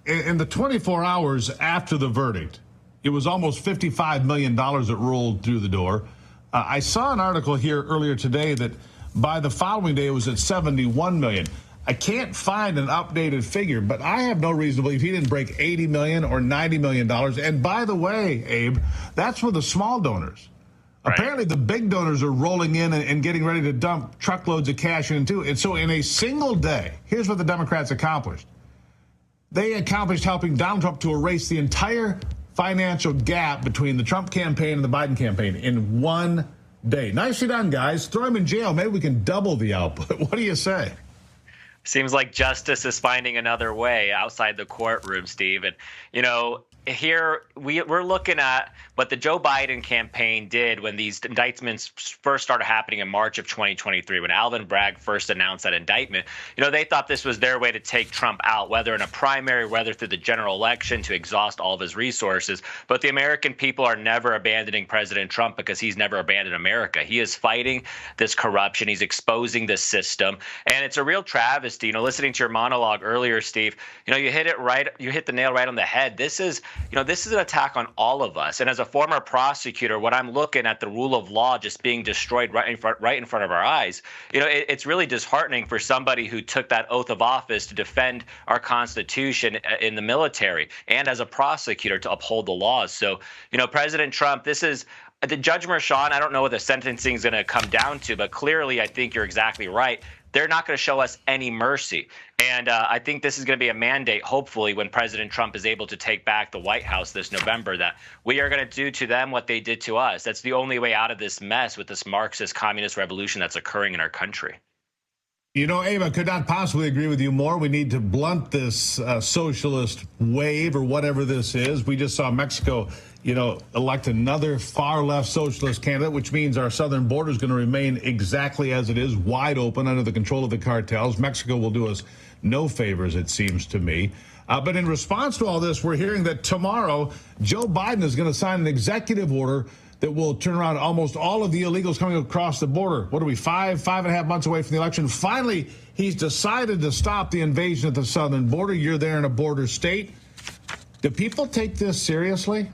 In the 24 hours after the verdict, it was almost $55 million that rolled through the door. I saw an article here earlier today that by the following day it was at $71 million. I can't find an updated figure, but I have no reason to believe he didn't break $80 million or $90 million. And by the way, Abe, that's for the small donors. Right. Apparently the big donors are rolling in and getting ready to dump truckloads of cash in too. And so in a single day, here's what the Democrats accomplished. They accomplished helping Donald Trump to erase the entire financial gap between the Trump campaign and the Biden campaign in one day. Nicely done, guys. Throw him in jail. Maybe we can double the output. What do you say? Seems like justice is finding another way outside the courtroom, Steve. And, you know, here we're looking at what the Joe Biden campaign did when these indictments first started happening in March of 2023, when Alvin Bragg first announced that indictment. You know, they thought this was their way to take Trump out, whether in a primary, whether through the general election, to exhaust all of his resources. But the American people are never abandoning President Trump because he's never abandoned America. He is fighting this corruption. He's exposing this system. And it's a real travesty. You know, listening to your monologue earlier, Steve, you know, you hit the nail right on the head. This is an attack on all of us. And as a former prosecutor, when I'm looking at the rule of law just being destroyed right in front of our eyes, you know, it's really disheartening for somebody who took that oath of office to defend our Constitution in the military and as a prosecutor to uphold the laws. So, you know, President Trump, this is the Judge Merchan. I don't know what the sentencing is going to come down to, but clearly I think you're exactly right. They're not going to show us any mercy. And I think this is going to be a mandate, hopefully, when President Trump is able to take back the White House this November, that we are going to do to them what they did to us. That's the only way out of this mess with this Marxist communist revolution that's occurring in our country. You know, Abe, I could not possibly agree with you more. We need to blunt this socialist wave or whatever this is. We just saw Mexico, you know, elect another far left socialist candidate, which means our southern border is going to remain exactly as it is, wide open under the control of the cartels. Mexico will do us no favors, it seems to me. But in response to all this, we're hearing that tomorrow Joe Biden is going to sign an executive order that will turn around almost all of the illegals coming across the border. What are we, five and a half months away from the election? Finally, he's decided to stop the invasion at the southern border. You're there in a border state. Do people take this seriously?